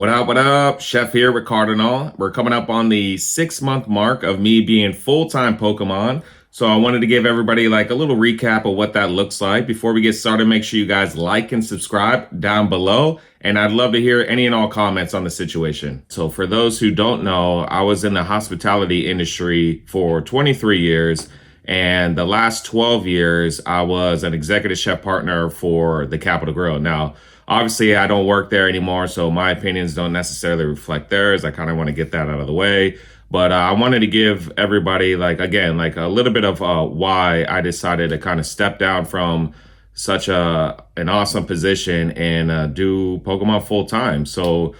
What up? Chef here with Cardinal. We're coming up on the 6 month mark of me being full-time Pokemon. So I wanted to give everybody like a little recap of what that looks like. Before we get started, make sure you guys like and subscribe down below. And I'd love to hear any and all comments on the situation. So for those who don't know, I was in the hospitality industry for 23 years. And the last 12 years, I was an executive chef partner for the Capitol Grill. Now, obviously, I don't work there anymore, so my opinions don't necessarily reflect theirs. I kind of want to get that out of the way. But I wanted to give everybody, like, again, like a little bit of why I decided to kind of step down from such an awesome position and do Pokemon full time. So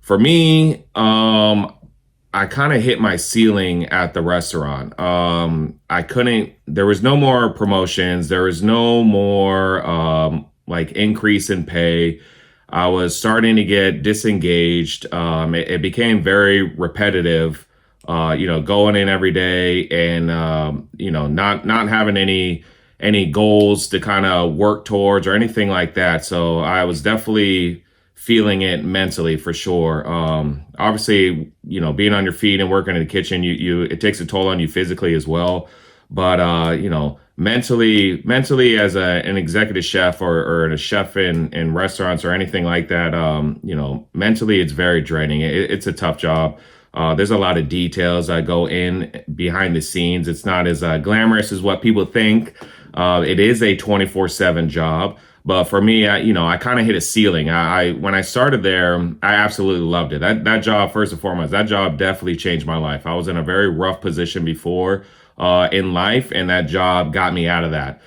for me, I kind of hit my ceiling at the restaurant. I couldn't, there was no more promotions. There was no more like increase in pay. I was starting to get disengaged. It became very repetitive, going in every day and, not having any goals to kind of work towards or anything like that. So I was definitely feeling it mentally for sure. Obviously, being on your feet and working in the kitchen, it takes a toll on you physically as well. But mentally as an executive chef or a chef in restaurants or anything like that, mentally it's very draining. It's a tough job. There's a lot of details that go in behind the scenes. It's not as glamorous as what people think. It is a 24/7 job. But for me, I kind of hit a ceiling. When I started there, I absolutely loved it. That job, first and foremost, that job definitely changed my life. I was in a very rough position before in life, and that job got me out of that.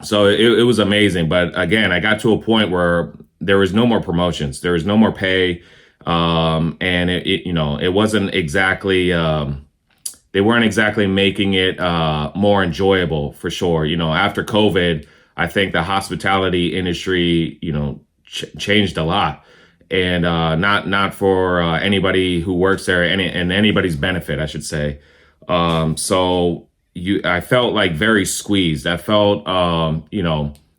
So it was amazing. But again, I got to a point where there was no more promotions, there was no more pay, and it wasn't exactly. They weren't exactly making it more enjoyable for sure. After COVID, I think the hospitality industry, changed a lot, and not for anybody who works there, and anybody's benefit, I should say. I felt like very squeezed. I felt,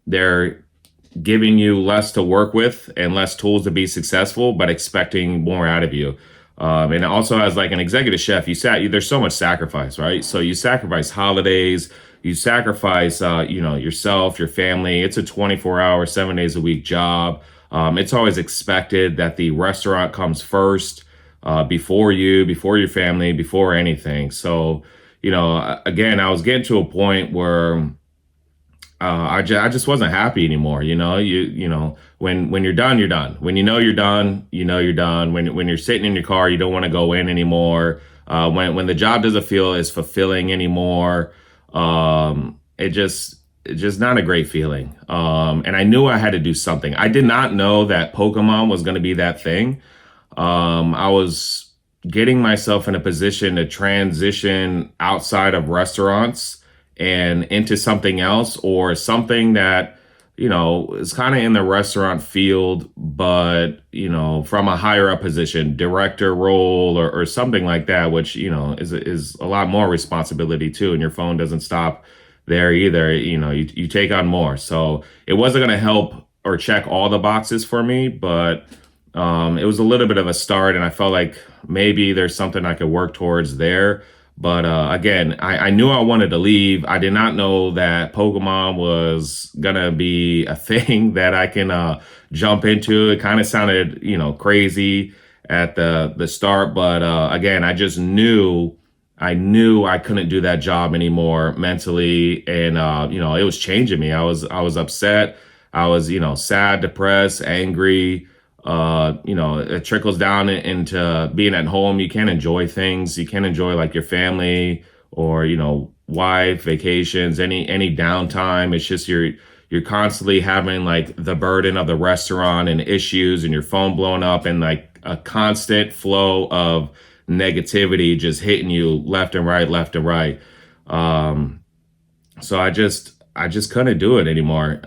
they're giving you less to work with and less tools to be successful, but expecting more out of you. And also as like an executive chef, there's so much sacrifice, right? So you sacrifice holidays, you sacrifice, yourself, your family. It's a 24-hour, 7 days a week job. It's always expected that the restaurant comes first, before you, before your family, before anything. So, again, I was getting to a point where I just wasn't happy anymore. When you're done, you're done. When you're done, you're done. When you're sitting in your car, you don't want to go in anymore. When the job doesn't feel as fulfilling anymore, it's just not a great feeling. And I knew I had to do something. I did not know that Pokemon was going to be that thing. I was getting myself in a position to transition outside of restaurants and into something else, or something that, is kind of in the restaurant field, but, from a higher up position, director role or something like that, which, is a lot more responsibility too. And your phone doesn't stop there either. You take on more. So it wasn't going to help or check all the boxes for me, but it was a little bit of a start, and I felt like maybe there's something I could work towards there. But again, I knew I wanted to leave. I did not know that Pokemon was gonna be a thing that I can jump into. It kind of sounded, crazy at the start, but again, I just knew I couldn't do that job anymore mentally, and it was changing me. I was upset. I was sad, depressed, angry. It trickles down into being at home. You can't enjoy things. You can't enjoy like your family or, wife, vacations, any downtime. It's just you're constantly having like the burden of the restaurant and issues and your phone blowing up and like a constant flow of negativity just hitting you left and right, left and right. So I just couldn't do it anymore.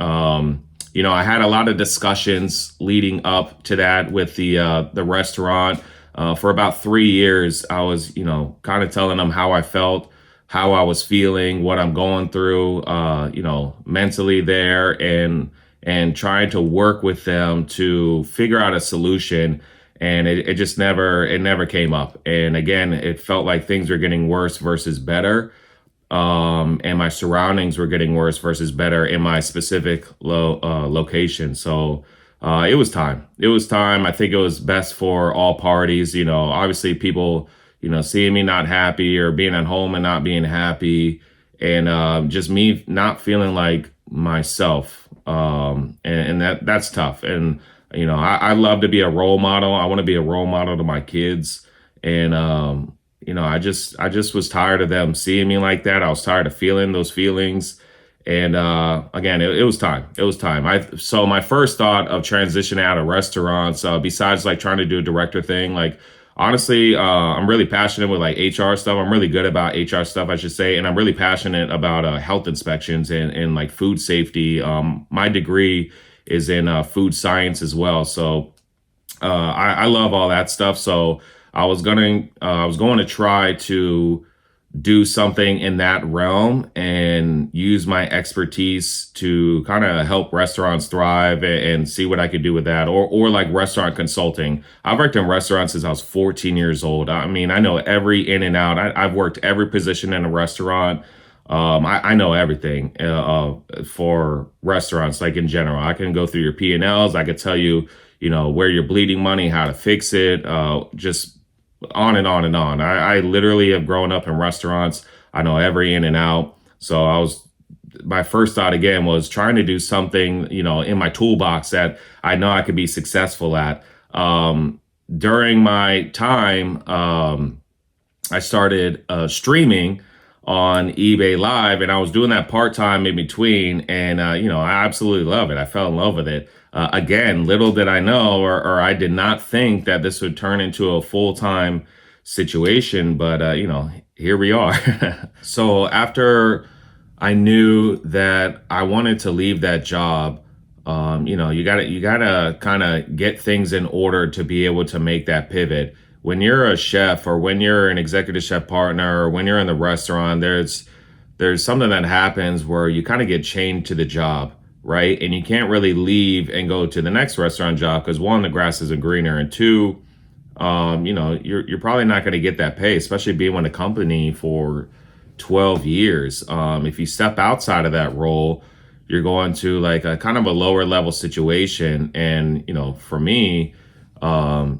I had a lot of discussions leading up to that with the restaurant. For about 3 years, I was, kind of telling them how I felt, how I was feeling, what I'm going through, mentally there. And and trying to work with them to figure out a solution. And it just never came up. And again, it felt like things were getting worse versus better. And my surroundings were getting worse versus better in my specific location. So it was time. It was time. I think it was best for all parties. Obviously people, seeing me not happy or being at home and not being happy, and just me not feeling like myself. And that's tough. And I love to be a role model. I want to be a role model to my kids. And I just was tired of them seeing me like that. I was tired of feeling those feelings. And again, it was time. It was time. So my first thought of transitioning out of restaurants, besides like trying to do a director thing, like honestly, I'm really passionate with like HR stuff. I'm really good about HR stuff, I should say, and I'm really passionate about health inspections and like food safety. My degree is in food science as well, so I love all that stuff. So I was going to try to do something in that realm and use my expertise to kind of help restaurants thrive and see what I could do with that, or like restaurant consulting. I've worked in restaurants since I was 14 years old. I mean, I know every in and out. I've worked every position in a restaurant. I know everything for restaurants, like in general. I can go through your P&Ls. I could tell you, where you're bleeding money, how to fix it, just on and on and on. I literally have grown up in restaurants. I know every in and out. So my first thought again was trying to do something, in my toolbox that I know I could be successful at. During my time, I started streaming on eBay Live, and I was doing that part-time in between. And, I absolutely love it. I fell in love with it. Again, little did I know, or I did not think that this would turn into a full-time situation, but here we are. So after I knew that I wanted to leave that job, you gotta kind of get things in order to be able to make that pivot. When you're a chef, or when you're an executive chef partner, or when you're in the restaurant, there's something that happens where you kind of get chained to the job, right? And you can't really leave and go to the next restaurant job because one, the grass isn't greener, and two, you're probably not going to get that pay, especially being with a company for 12 years. If you step outside of that role, you're going to like a kind of a lower level situation. And, for me, my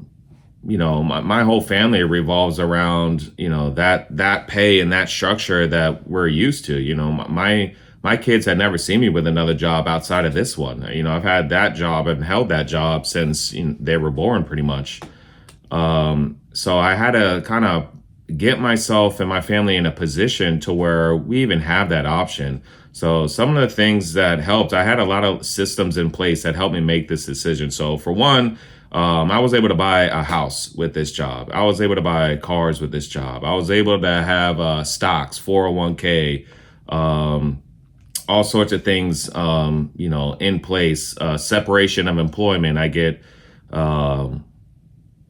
whole family revolves around, that pay and that structure that we're used to. My kids had never seen me with another job outside of this one. I've had that job and held that job since they were born pretty much. So I had to kind of get myself and my family in a position to where we even have that option. So some of the things that helped, I had a lot of systems in place that helped me make this decision. So for one, I was able to buy a house with this job. I was able to buy cars with this job. I was able to have stocks, 401k, all sorts of things, in place. Separation of employment. I get some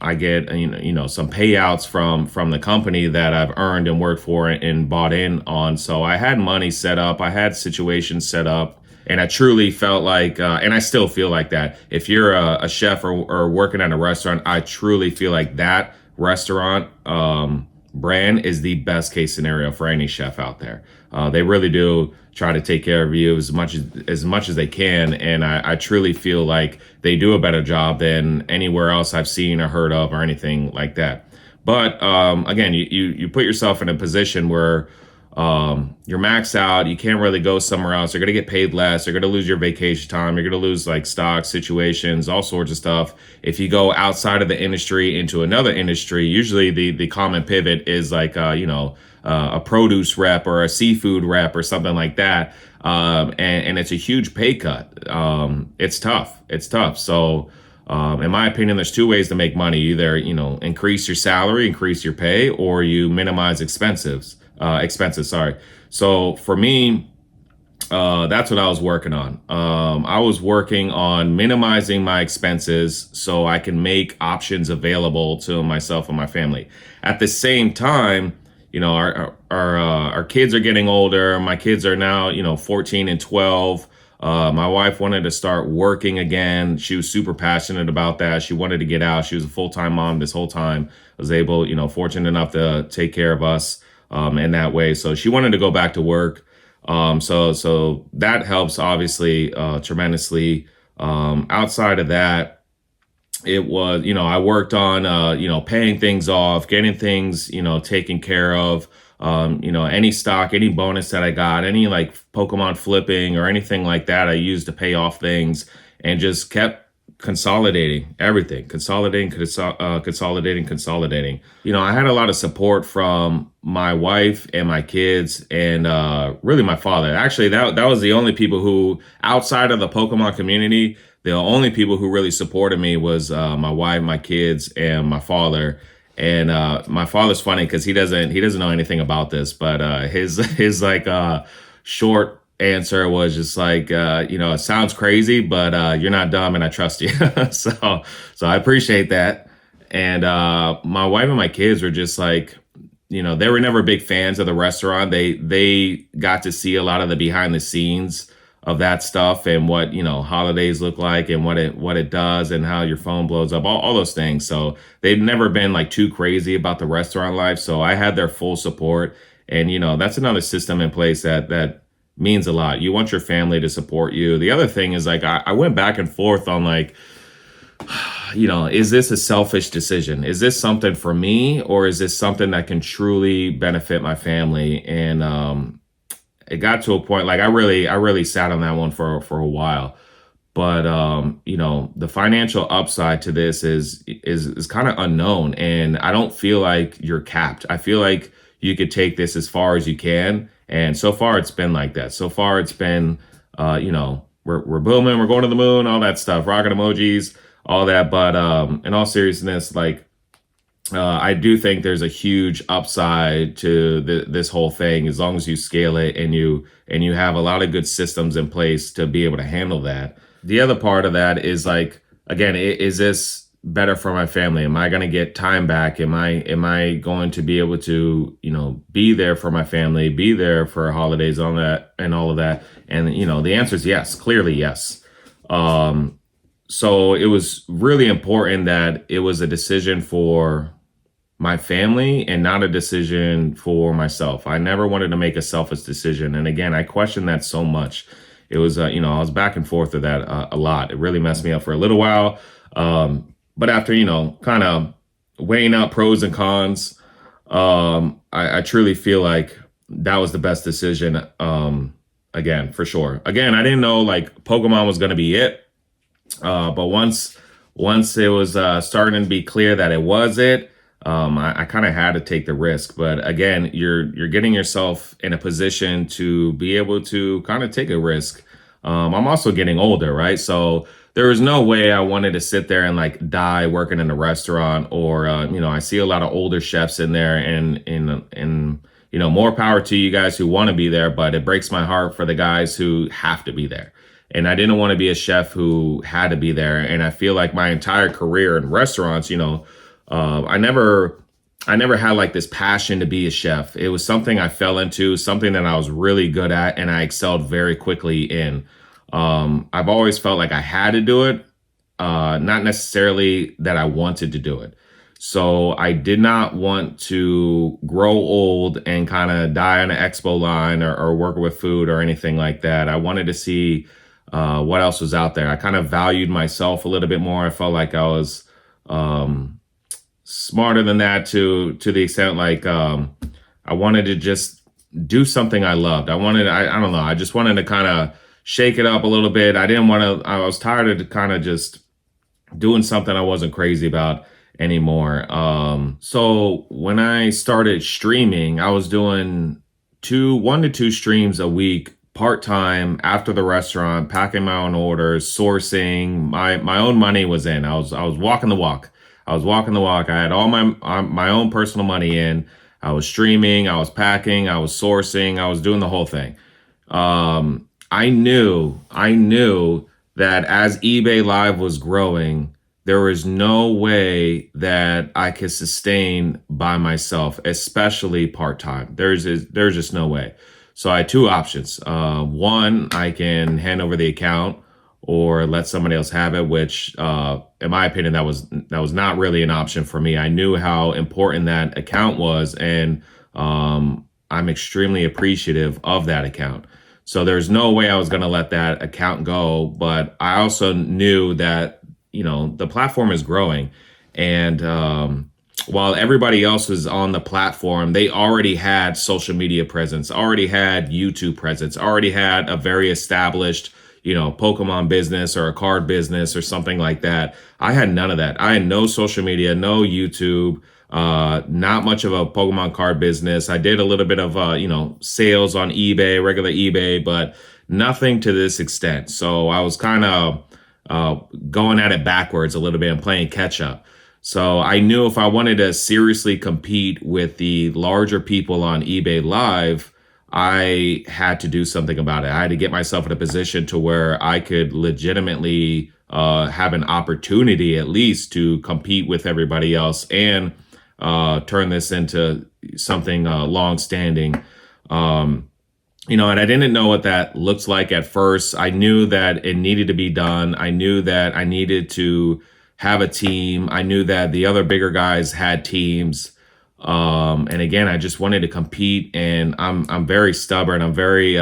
payouts from the company that I've earned and worked for and bought in on. So I had money set up. I had situations set up. And I truly felt like, and I still feel like that, if you're a chef or working at a restaurant, I truly feel like that restaurant brand is the best case scenario for any chef out there. They really do try to take care of you as much as they can. And I truly feel like they do a better job than anywhere else I've seen or heard of or anything like that. But again, you put yourself in a position where you're maxed out. You can't really go somewhere else. You're going to get paid less. You're going to lose your vacation time. You're going to lose like stock situations, all sorts of stuff. If you go outside of the industry into another industry, usually the common pivot is like, a produce rep or a seafood rep or something like that. And it's a huge pay cut. It's tough. It's tough. So, in my opinion, there's two ways to make money. Either, increase your salary, increase your pay, or you minimize expenses, sorry. So for me, that's what I was working on. I was working on minimizing my expenses so I can make options available to myself and my family. At the same time, our kids are getting older. My kids are now, 14 and 12. My wife wanted to start working again. She was super passionate about that. She wanted to get out. She was a full-time mom this whole time. Was able, fortunate enough to take care of us in that way. So she wanted to go back to work. So that helps obviously tremendously. Outside of that, it was, I worked on, paying things off, getting things, taken care of. Any stock, any bonus that I got, any like Pokemon flipping or anything like that, I used to pay off things and just kept consolidating everything, consolidating. I had a lot of support from my wife and my kids and really my father. Actually, that was the only people who, outside of the Pokemon community, the only people who really supported me was my wife, my kids, and my father. And my father's funny because he doesn't know anything about this, but his like short answer was just like it sounds crazy, but you're not dumb, and I trust you. So I appreciate that. And my wife and my kids were just like, they were never big fans of the restaurant. They got to see a lot of the behind the scenes of that stuff and what holidays look like and what it does and how your phone blows up, all those things. So they've never been like too crazy about the restaurant life. So I had their full support, and that's another system in place that means a lot. You want your family to support you. The other thing is like I went back and forth on like, is this a selfish decision? Is this something for me, or is this something that can truly benefit my family? And it got to a point like I really sat on that one for a while. But the financial upside to this is kind of unknown, and I don't feel like you're capped. I feel like you could take this as far as you can, and so far it's been like that. So far it's been we're booming, we're going to the moon, all that stuff, rocket emojis, all that. But in all seriousness, like I do think there's a huge upside to this whole thing as long as you scale it and you have a lot of good systems in place to be able to handle that. The other part of that is like, again, is this better for my family? Am I going to get time back? Am I going to be able to, be there for my family, be there for holidays on that and all of that? And, the answer is yes, clearly yes. So it was really important that it was a decision for my family and not a decision for myself. I never wanted to make a selfish decision. And again, I questioned that so much. It was, I was back and forth with that a lot. It really messed me up for a little while. But after, kind of weighing out pros and cons, I truly feel like that was the best decision. Again, for sure. Again, I didn't know like Pokemon was going to be it. But once it was starting to be clear that it was it, I kind of had to take the risk. But again, you're getting yourself in a position to be able to kind of take a risk. I'm also getting older, right? So there was no way I wanted to sit there and like die working in a restaurant, or I see a lot of older chefs in there, and more power to you guys who want to be there, but it breaks my heart for the guys who have to be there. And I didn't want to be a chef who had to be there. And I feel like my entire career in restaurants, I never had like this passion to be a chef. It was something I fell into, something that I was really good at, and I excelled very quickly in. I've always felt like I had to do it, not necessarily that I wanted to do it. So I did not want to grow old and kind of die on an expo line or work with food or anything like that. I wanted to see what else was out there. I kind of valued myself a little bit more. I felt like I was smarter than that to the extent like I wanted to just do something I loved. I don't know. I just wanted to kind of shake it up a little bit. I was tired of kind of just doing something I wasn't crazy about anymore. So when I started streaming, I was doing 1 to 2 streams a week, part-time, after the restaurant, packing my own orders, sourcing. My own money was in. I was walking the walk. I was walking the walk. I had all my own personal money in. I was streaming, I was packing, I was sourcing, I was doing the whole thing. I knew that as eBay Live was growing, there was no way that I could sustain by myself, especially part-time. There's just no way. So I had two options. One, I can hand over the account or let somebody else have it, which, in my opinion, that was not really an option for me. I knew how important that account was, and I'm extremely appreciative of that account. So there's no way I was going to let that account go. But I also knew that, the platform is growing. And while everybody else was on the platform, they already had social media presence, already had YouTube presence, already had a very established, Pokemon business or a card business or something like that. I had none of that. I had no social media, no YouTube, not much of a Pokemon card business. I did a little bit of, sales on eBay, regular eBay, but nothing to this extent. So I was kind of going at it backwards a little bit and playing catch up. So I knew if I wanted to seriously compete with the larger people on eBay Live, I had to do something about it. I had to get myself in a position to where I could legitimately have an opportunity at least to compete with everybody else and turn this into something long-standing. And I didn't know what that looks like at first. I knew that it needed to be done. I knew that I needed to have a team. I knew that the other bigger guys had teams. And again, I just wanted to compete, and I'm very stubborn. I'm very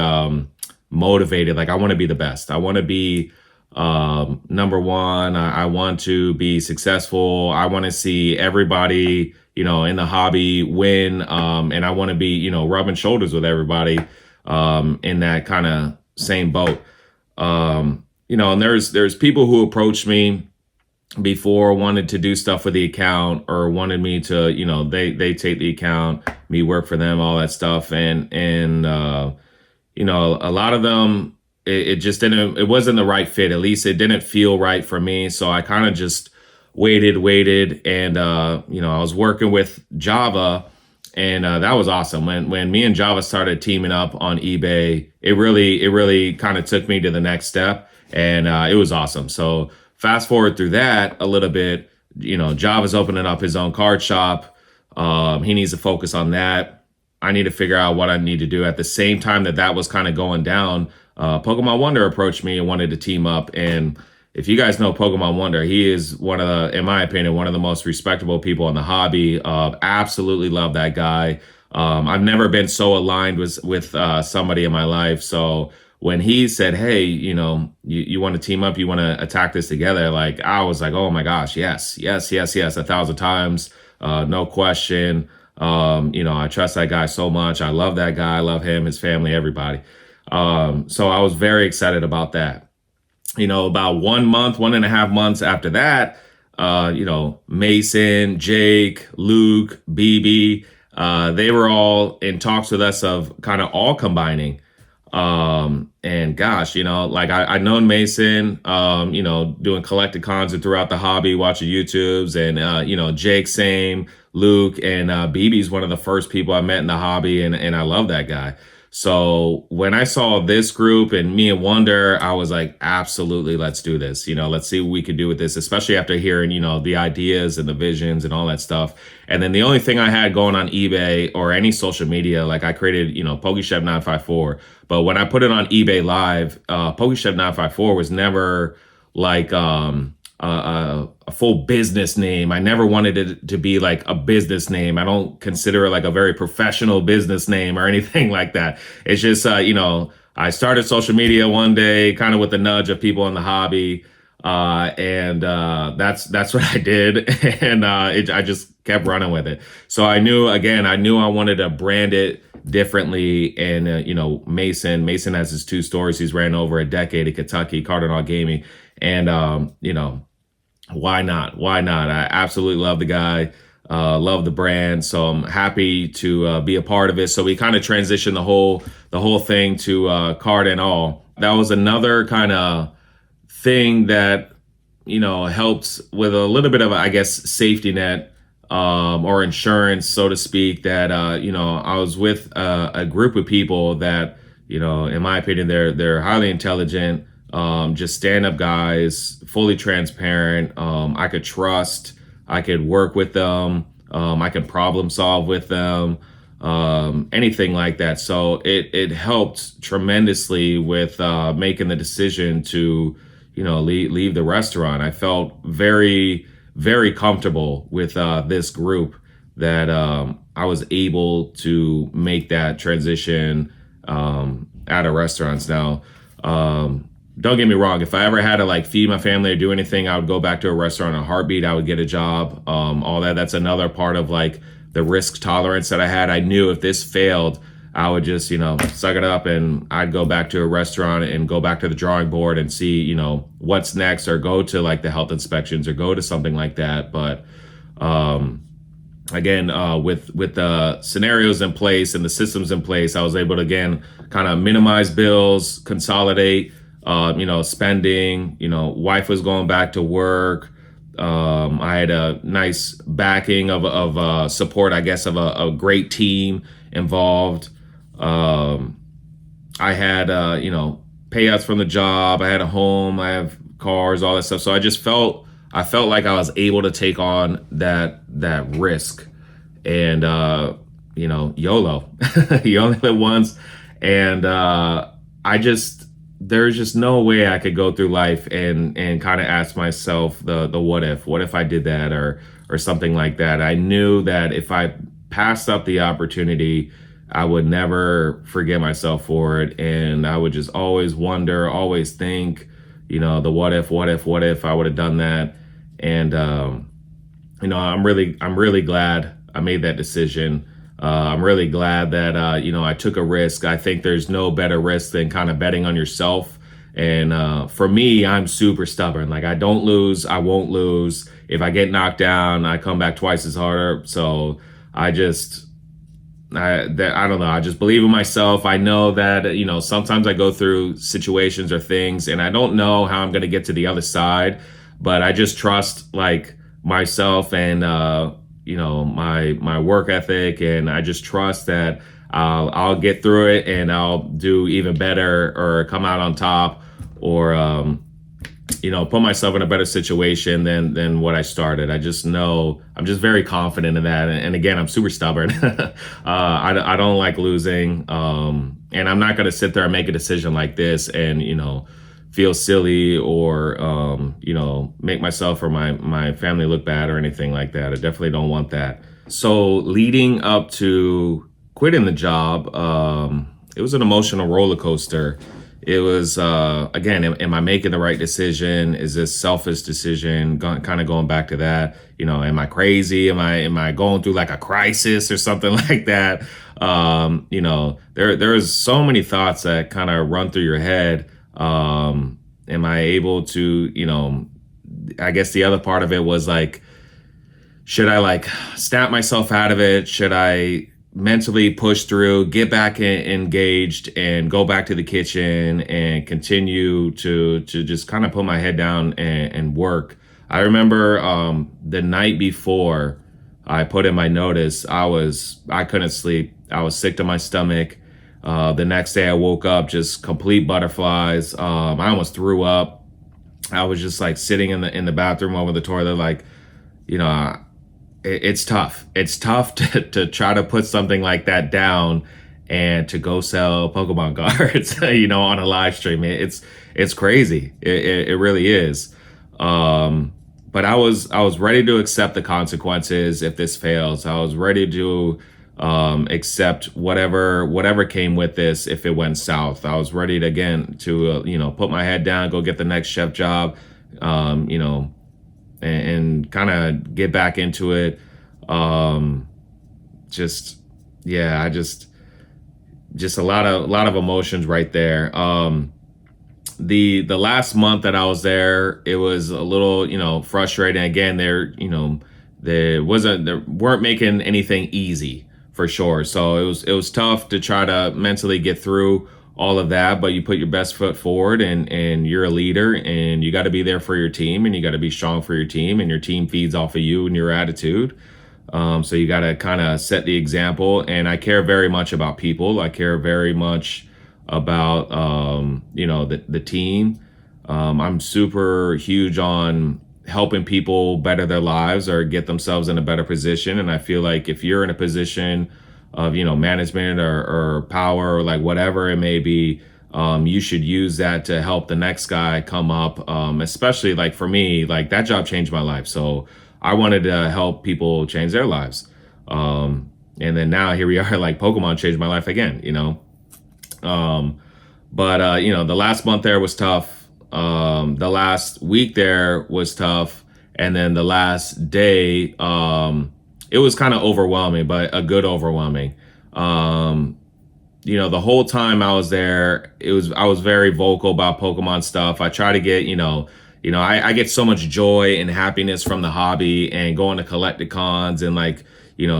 motivated. Like, I want to be the best. I want to be number one. I want to be successful. I want to see everybody, in the hobby win. And I want to be, rubbing shoulders with everybody in that kind of same boat. And there's people who approach me before, wanted to do stuff with the account or wanted me to, they take the account, me work for them, all that stuff. And a lot of them, it just didn't, it wasn't the right fit. At least it didn't feel right for me. So I kind of just waited. And, I was working with Java, and that was awesome. When me and Java started teaming up on eBay, it really kind of took me to the next step, and it was awesome. So fast forward through that a little bit, Java's opening up his own card shop. He needs to focus on that. I need to figure out what I need to do. At the same time that was kind of going down, Pokemon Wonder approached me and wanted to team up. And if you guys know Pokemon Wonder, he is in my opinion, one of the most respectable people in the hobby. Absolutely love that guy. I've never been so aligned with somebody in my life. So when he said, hey, you want to team up, you want to attack this together, like, I was like, oh my gosh, yes, 1,000 times, no question. I trust that guy so much. I love that guy. I love him, his family, everybody. So I was very excited about that. About 1.5 months after that, Mason, Jake, Luke, BB, they were all in talks with us of kind of all combining. And gosh, like I known Mason, doing collected cons and throughout the hobby, watching YouTubes, and, Jake, same, Luke, and, BB's one of the first people I met in the hobby. And I love that guy. So when I saw this group and me and Wonder, I was like, absolutely, let's do this. Let's see what we could do with this, especially after hearing, the ideas and the visions and all that stuff. And then the only thing I had going on eBay or any social media, like I created, PokeChef 954. But when I put it on eBay Live, PokeChef 954 was never like a full business name. I never wanted it to be like a business name. I don't consider it like a very professional business name or anything like that. It's just, I started social media one day, kind of with the nudge of people in the hobby. And that's what I did. And I just kept running with it. So I knew I wanted to brand it differently. And, Mason has his 2 stores. He's ran over a decade in Kentucky, Cardinal Gaming. And, why not? I absolutely love the guy, love the brand. So I'm happy to be a part of it. So we kind of transitioned the whole thing to card and all. That was another kind of thing that, helped with a little bit of, I guess, safety net or insurance, so to speak, that, I was with a group of people that, in my opinion, they're highly intelligent, just stand-up guys, fully transparent. I could trust, I could work with them. I could problem solve with them. anything like that. So it helped tremendously with making the decision to, leave the restaurant. I felt very, very comfortable with this group that I was able to make that transition out of restaurants. Now, don't get me wrong. If I ever had to like feed my family or do anything, I would go back to a restaurant in a heartbeat. I would get a job. All that. That's another part of like the risk tolerance that I had. I knew if this failed, I would just, suck it up and I'd go back to a restaurant and go back to the drawing board and see, what's next, or go to like the health inspections or go to something like that. But again, with the scenarios in place and the systems in place, I was able to again kind of minimize bills, consolidate, spending. Wife was going back to work. I had a nice backing of support, I guess, of a great team involved. I had payouts from the job. I had a home. I have cars, all that stuff. So I felt like I was able to take on that risk, and YOLO, you only live once, and there's just no way I could go through life and kind of ask myself the what if I did that, or something like that. I knew that if I passed up the opportunity, I would never forgive myself for it, and I would just always wonder, always think, the what if I would have done that. And I'm really glad I made that decision. I'm really glad that I took a risk. I think there's no better risk than kind of betting on yourself. And for me, I'm super stubborn. Like, I don't lose, I won't lose. If I get knocked down, I come back twice as harder. So I don't know. I just believe in myself. I know that, sometimes I go through situations or things and I don't know how I'm going to get to the other side, but I just trust like myself and, my work ethic. And I just trust that I'll get through it and I'll do even better, or come out on top, or, put myself in a better situation than what I started. I just know, I'm just very confident in that. And again, I'm super stubborn. I don't like losing. And I'm not going to sit there and make a decision like this and, feel silly, or, make myself or my family look bad or anything like that. I definitely don't want that. So leading up to quitting the job, it was an emotional roller coaster. It was, again, am I making the right decision? Is this selfish decision? Kind of going back to that, am I crazy? Am I going through like a crisis or something like that? There's so many thoughts that kind of run through your head. Am I able to, I guess the other part of it was like, should I like snap myself out of it? Should I mentally push through, get back engaged, and go back to the kitchen and continue to just kind of put my head down and work? I remember the night before I put in my notice, I couldn't sleep. I was sick to my stomach. The next day I woke up just complete butterflies. I almost threw up. I was just like sitting in the bathroom over the toilet, like, it's tough. It's tough to try to put something like that down and to go sell Pokemon cards, on a live stream. It's crazy. It really is. But I was ready to accept the consequences if this fails. I was ready to accept whatever came with this if it went south. I was ready to, again, to put my head down, go get the next chef job, and kind of get back into it. Just a lot of emotions right there. The last month that I was there, it was a little, frustrating. Again, they weren't making anything easy for sure. So it was tough to try to mentally get through all of that, but you put your best foot forward, and you're a leader, and you got to be there for your team, and you got to be strong for your team, and your team feeds off of you and your attitude. So you got to kind of set the example. And I care very much about people. I care very much about, the team. I'm super huge on helping people better their lives or get themselves in a better position. And I feel like if you're in a position management or power or like whatever it may be. You should use that to help the next guy come up. Especially like for me, like that job changed my life. So I wanted to help people change their lives. And then now here we are, like Pokemon changed my life again. Um, but the last month there was tough. The last week there was tough. And then the last day, it was kind of overwhelming, but a good overwhelming. Um, the whole time I was there, I was very vocal about Pokemon stuff. I try to get, I get so much joy and happiness from the hobby and going to collecticons and like,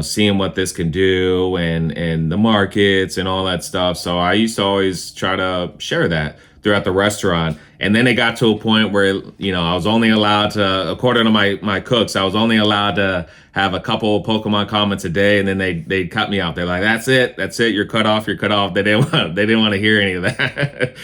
seeing what this can do and the markets and all that stuff. So I used to always try to share that throughout the restaurant. And then it got to a point where, I was only allowed to, according to my cooks, I was only allowed to have a couple of Pokemon comments a day, and then they cut me out. They're like, that's it, you're cut off. They didn't want to hear any of that.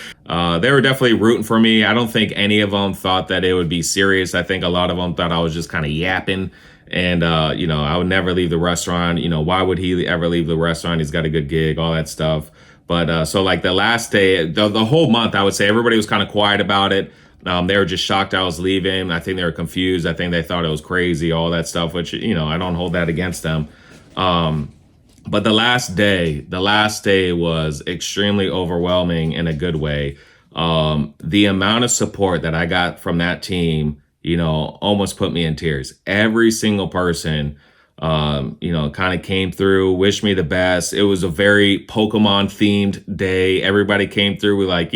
They were definitely rooting for me. I don't think any of them thought that it would be serious. I think a lot of them thought I was just kind of yapping. And I would never leave the restaurant. Why would he ever leave the restaurant? He's got a good gig, all that stuff. But so like the last day, the whole month, I would say everybody was kind of quiet about it. They were just shocked I was leaving. I think they were confused. I think they thought it was crazy, all that stuff, which, I don't hold that against them. But the last day was extremely overwhelming in a good way. The amount of support that I got from that team, almost put me in tears. Every single person, kind of came through, wished me the best. It was a very Pokemon themed day. Everybody came through with like,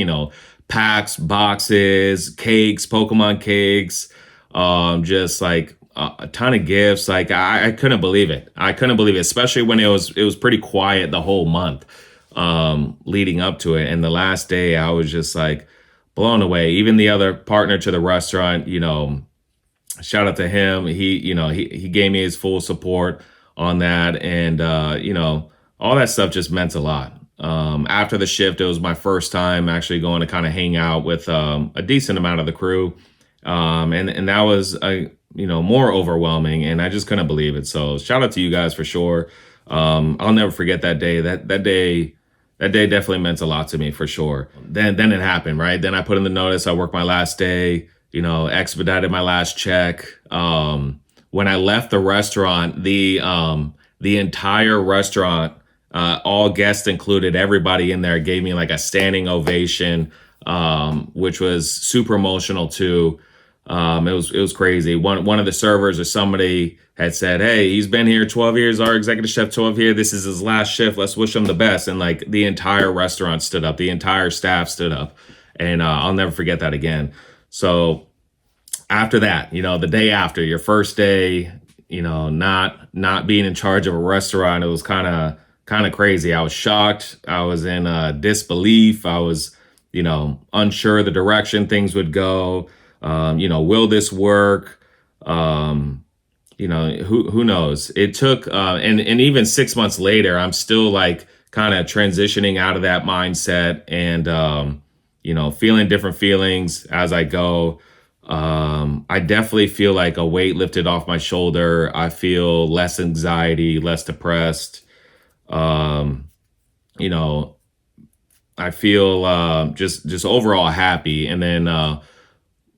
packs, boxes, cakes, Pokemon cakes, just like a ton of gifts. Like I couldn't believe it. I couldn't believe it, especially when it was pretty quiet the whole month, leading up to it. And the last day I was just like blown away. Even the other partner to the restaurant, shout out to him. He gave me his full support on that. And, all that stuff just meant a lot. After the shift, it was my first time actually going to kind of hang out with a decent amount of the crew. And that was, more overwhelming, and I just couldn't believe it. So shout out to you guys for sure. I'll never forget that day. That day definitely meant a lot to me for sure. Then it happened, right? Then I put in the notice. I worked my last day, expedited my last check. When I left the restaurant, the entire restaurant, all guests included, everybody in there gave me like a standing ovation, which was super emotional too. It was crazy. One of the servers or somebody had said, "Hey, he's been here 12 years. Our executive chef 12 here. This is his last shift. Let's wish him the best." And like the entire restaurant stood up. The entire staff stood up, and I'll never forget that again. So after that, the day after your first day, not being in charge of a restaurant, it was kind of crazy. I was shocked. I was in disbelief. I was, unsure the direction things would go. Will this work? Who knows? It took, and even 6 months later, I'm still like kind of transitioning out of that mindset and, feeling different feelings as I go. I definitely feel like a weight lifted off my shoulder. I feel less anxiety, less depressed. Um, you know, I feel just overall happy. And then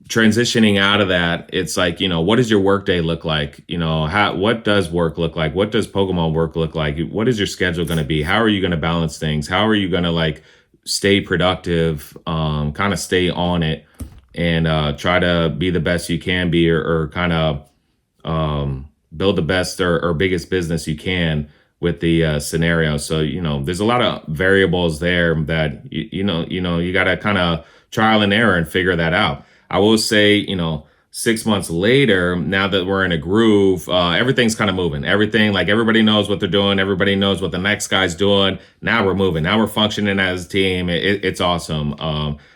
transitioning out of that, it's like, what does your workday look like? What does work look like? What does Pokemon work look like? What is your schedule going to be? How are you going to balance things? How are you going to like stay productive, kind of stay on it and try to be the best you can be or kind of build the best or biggest business you can with the scenario. So, there's a lot of variables there that, you got to kind of trial and error and figure that out. I will say, 6 months later, now that we're in a groove, everything's kind of moving. Everything, like everybody knows what they're doing. Everybody knows what the next guy's doing. Now we're moving. Now we're functioning as a team. It's awesome.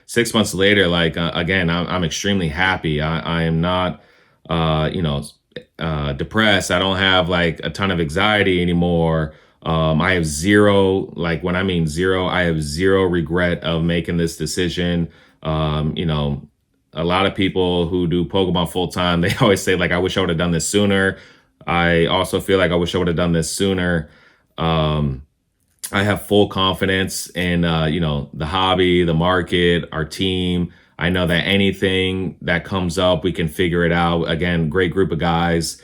6 months later, like, again, I'm extremely happy. I am not, depressed. I don't have like a ton of anxiety anymore. I have zero, like when I mean zero, I have zero regret of making this decision. A lot of people who do Pokemon full time, they always say like, I wish I would have done this sooner. I also feel like I wish I would have done this sooner. I have full confidence in the hobby, the market, our team. I know that anything that comes up, we can figure it out. Again, great group of guys.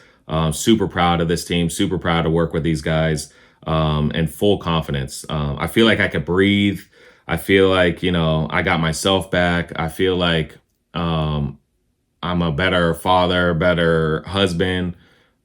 Super proud of this team. Super proud to work with these guys. And full confidence. I feel like I could breathe. I feel like I got myself back. I feel like um, I'm a better father, better husband.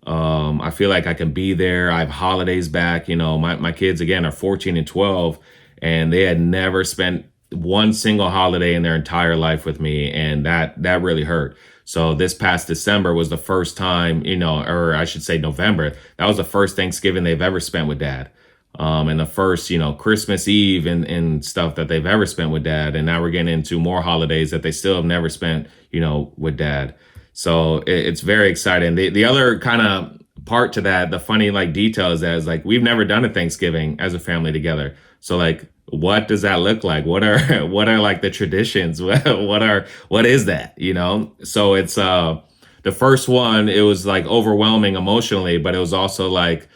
I feel like I can be there. I have holidays back. My kids again are 14 and 12, and they had never spent one single holiday in their entire life with me, and that really hurt. So this past December was the first time, or I should say November. That was the first Thanksgiving they've ever spent with dad. And the first, Christmas Eve and stuff that they've ever spent with dad. And now we're getting into more holidays that they still have never spent, with dad. So it's very exciting. The other kind of part to that, the funny like detail is that is like we've never done a Thanksgiving as a family together. So like what does that look like? What are what are like the traditions? What is that? So it's the first one, it was like overwhelming emotionally, but it was also like,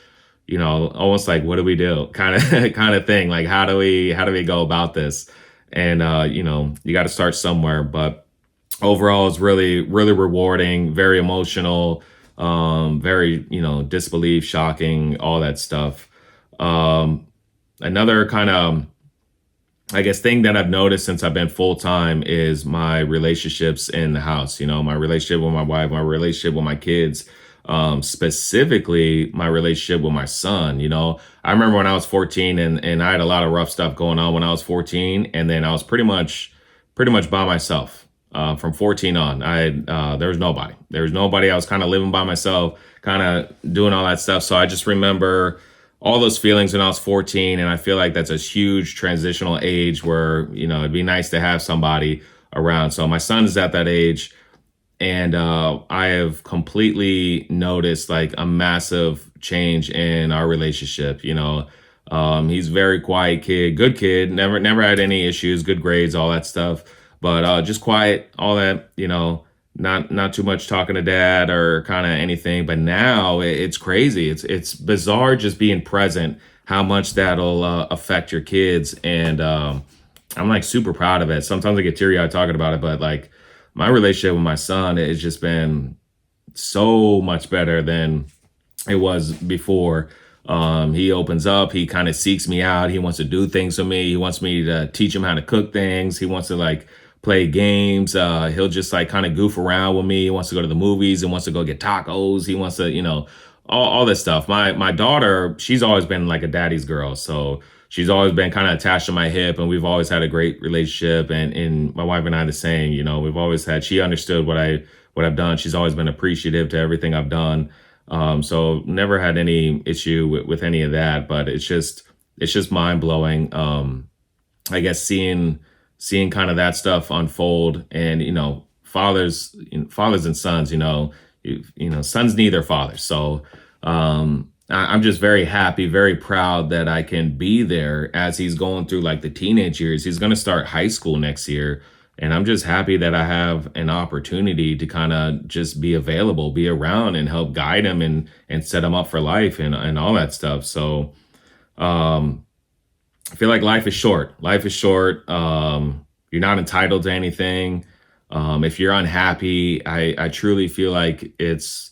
almost like what do we do? Kind of kind of thing. Like how do we go about this? And you got to start somewhere, but overall it's really really rewarding, very emotional, very disbelief, shocking, all that stuff. Another kind of, I guess, thing that I've noticed since I've been full time is my relationships in the house. My relationship with my wife, my relationship with my kids, specifically my relationship with my son. I remember when I was 14 and I had a lot of rough stuff going on when I was 14, and then I was pretty much by myself. From 14 on, there was nobody. There was nobody. I was kind of living by myself, kind of doing all that stuff. So I just remember all those feelings when I was 14, and I feel like that's a huge transitional age where it'd be nice to have somebody around. So my son is at that age, and I have completely noticed like a massive change in our relationship. He's a very quiet kid, good kid, never had any issues, good grades, all that stuff, but just quiet, all that. Not too much talking to dad or kind of anything. But now it's crazy. It's bizarre just being present. How much that'll affect your kids, and I'm like super proud of it. Sometimes I get teary eyed talking about it, but like my relationship with my son has just been so much better than it was before. He opens up, he kind of seeks me out. He wants to do things with me. He wants me to teach him how to cook things. He wants to like play games. He'll just like kind of goof around with me. He wants to go to the movies and wants to go get tacos. He wants to, all this stuff. My daughter, she's always been like a daddy's girl. So she's always been kind of attached to my hip, and we've always had a great relationship. And my wife and I the same. We've always had. She understood what I've done. She's always been appreciative to everything I've done. So never had any issue with any of that. But it's just mind blowing. I guess seeing kind of that stuff unfold, and fathers and sons. Sons need their fathers. So I'm just very happy, very proud that I can be there as he's going through like the teenage years. He's going to start high school next year. And I'm just happy that I have an opportunity to kind of just be available, be around, and help guide him and set him up for life and all that stuff. So um, I feel like life is short. Life is short. You're not entitled to anything. If you're unhappy, I truly feel like it's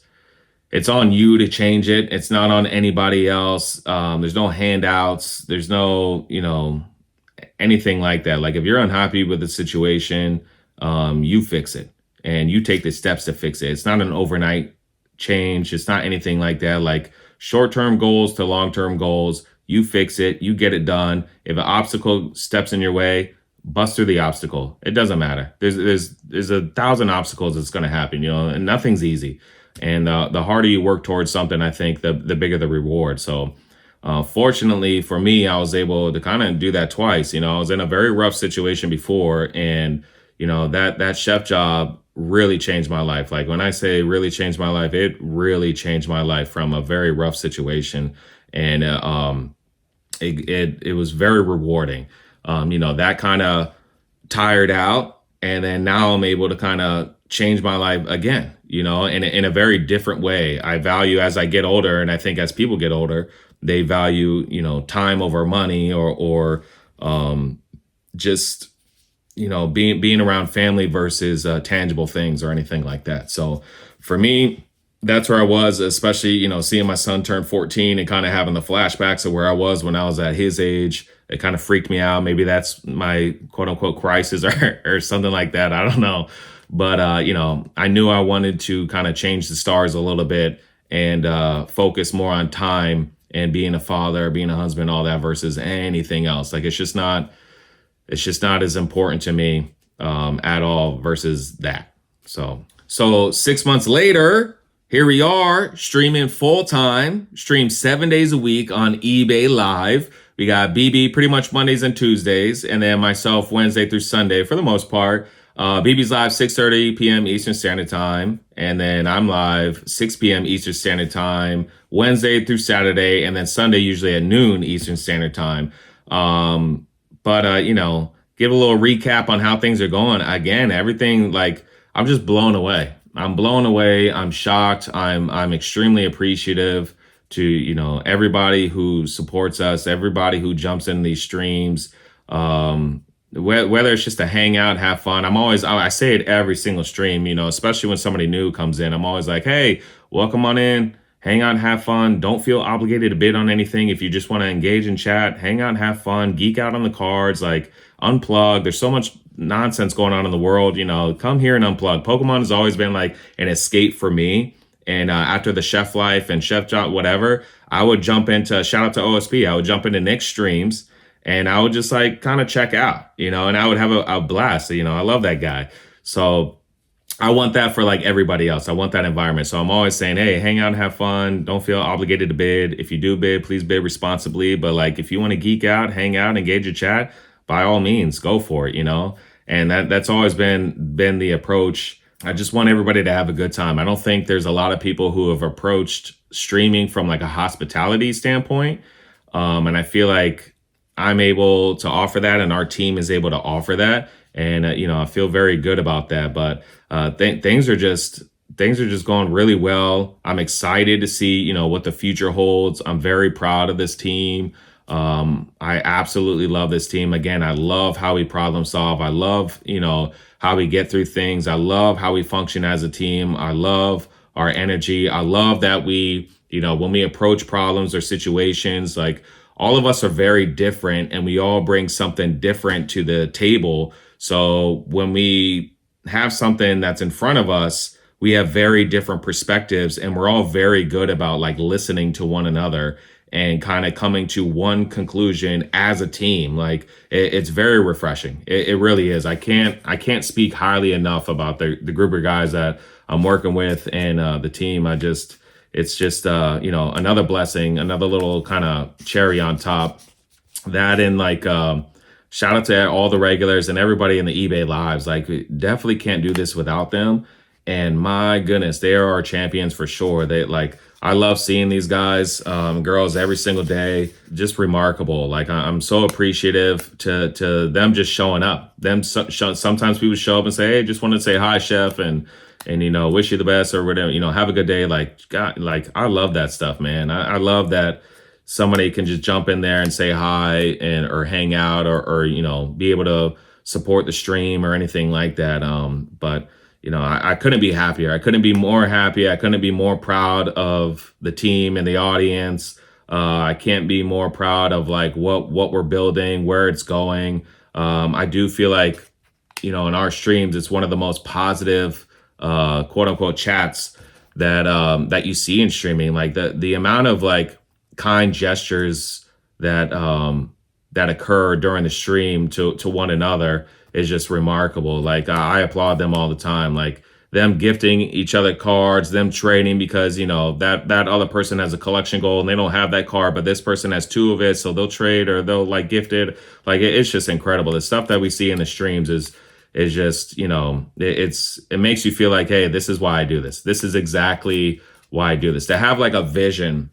on you to change it. It's not on anybody else. There's no handouts. There's no, anything like that. Like if you're unhappy with the situation, you fix it and you take the steps to fix it. It's not an overnight change. It's not anything like that. Like short-term goals to long-term goals, you fix it, you get it done. If an obstacle steps in your way, bust through the obstacle. It doesn't matter. There's a thousand obstacles that's going to happen, and nothing's easy. And the harder you work towards something, I think the bigger the reward. So fortunately for me, I was able to kind of do that twice. I was in a very rough situation before, and that chef job really changed my life. Like when I say really changed my life, it really changed my life from a very rough situation, and it was very rewarding. That kind of tired out, and then now I'm able to kind of changed my life again, in a very different way. I value as I get older, and I think as people get older, they value, time over money or just, being around family versus tangible things or anything like that. So for me, that's where I was, especially, seeing my son turn 14 and kind of having the flashbacks of where I was when I was at his age. It kind of freaked me out. Maybe that's my quote unquote crisis or something like that. I don't know. But, I knew I wanted to kind of change the stars a little bit and focus more on time and being a father, being a husband, all that versus anything else. Like, it's just not as important to me at all versus that. So 6 months later, here we are streaming full time, stream 7 days a week on eBay Live. We got BB pretty much Mondays and Tuesdays, and then myself Wednesday through Sunday for the most part. BB's live 6:30 p.m. Eastern Standard Time, and then I'm live 6 p.m. Eastern Standard Time, Wednesday through Saturday, and then Sunday usually at noon Eastern Standard Time. But give a little recap on how things are going. Again, everything, like, I'm just blown away. I'm blown away. I'm shocked. I'm extremely appreciative to, everybody who supports us, everybody who jumps in these streams. Whether it's just to hang out, have fun. I say it every single stream, especially when somebody new comes in. I'm always like, hey, welcome on in, hang out, have fun. Don't feel obligated to bid on anything. If you just want to engage in chat, hang out, have fun, geek out on the cards, like unplug. There's so much nonsense going on in the world, come here and unplug. Pokemon has always been like an escape for me. And after the Chef Life and Chef Job, whatever, I would jump into, shout out to OSP, I would jump into Nick's streams and I would just like kind of check out, and I would have a blast. I love that guy. So I want that for like everybody else. I want that environment. So I'm always saying, hey, hang out and have fun. Don't feel obligated to bid. If you do bid, please bid responsibly. But like, if you want to geek out, hang out, engage your chat, by all means, go for it, and that's always been the approach. I just want everybody to have a good time. I don't think there's a lot of people who have approached streaming from like a hospitality standpoint. And I feel like I'm able to offer that and our team is able to offer that. And, I feel very good about that. But things are just going really well. I'm excited to see, what the future holds. I'm very proud of this team. I absolutely love this team. Again, I love how we problem solve. I love, how we get through things. I love how we function as a team. I love our energy. I love that we, when we approach problems or situations, like all of us are very different and we all bring something different to the table. So when we have something that's in front of us, we have very different perspectives and we're all very good about like listening to one another and kind of coming to one conclusion as a team. Like it's very refreshing. It really is. I can't speak highly enough about the group of guys that I'm working with and the team. It's just another blessing, another little kind of cherry on top. That and like shout out to all the regulars and everybody in the eBay lives. Like we definitely can't do this without them. And my goodness, they are our champions for sure. I love seeing these guys, girls every single day. Just remarkable. Like I'm so appreciative to them just showing up. Sometimes people show up and say, "Hey, just wanted to say hi, chef," and wish you the best or whatever. Have a good day. Like God, like I love that stuff, man. I love that somebody can just jump in there and say hi or hang out or be able to support the stream or anything like that. But I couldn't be happier. I couldn't be more happy. I couldn't be more proud of the team and the audience. I can't be more proud of like what we're building, where it's going. I do feel like, in our streams, it's one of the most positive, quote unquote chats that you see in streaming. Like the amount of like kind gestures that occur during the stream to one another is just remarkable. Like I applaud them all the time. Like them gifting each other cards, them trading because that other person has a collection goal and they don't have that card, but this person has two of it, so they'll trade or they'll like gift it. Like it's just incredible. The stuff that we see in the streams is just it makes you feel like, hey, this is why I do this. This is exactly why I do this. To have like a vision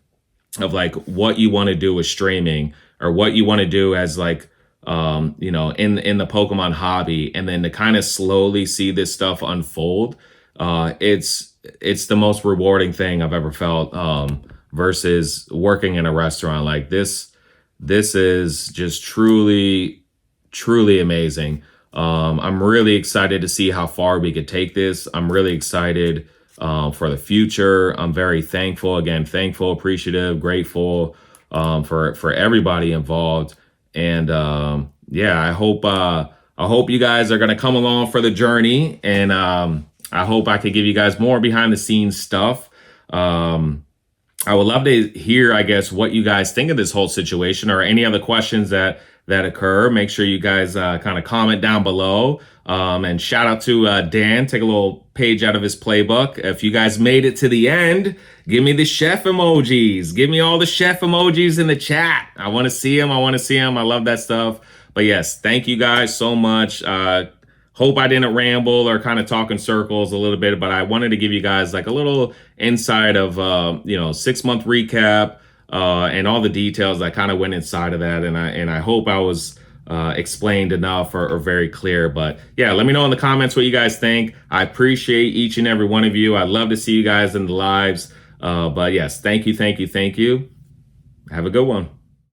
of like what you want to do with streaming or what you want to do as like in the Pokemon hobby, and then to kind of slowly see this stuff unfold, it's the most rewarding thing I've ever felt. Versus working in a restaurant like this. This is just truly amazing. I'm really excited to see how far we could take this. I'm really excited for the future. I'm very thankful, again, thankful, appreciative, grateful for everybody involved. And yeah, I hope you guys are gonna come along for the journey, and I hope I could give you guys more behind the scenes stuff. I would love to hear, I guess, what you guys think of this whole situation, or any other questions that occur. Make sure you guys kind of comment down below. And shout out to Dan. Take a little page out of his playbook. If you guys made it to the end, give me the chef emojis. Give me all the chef emojis in the chat. I want to see them. I love that stuff. But yes, thank you guys so much. Hope I didn't ramble or kind of talk in circles a little bit, but I wanted to give you guys like a little insight of 6-month recap and all the details that kind of went inside of that. And I hope I was explained enough or very clear. But yeah, let me know in the comments what you guys think. I appreciate each and every one of you. I'd love to see you guys in the lives. But yes, thank you. Have a good one.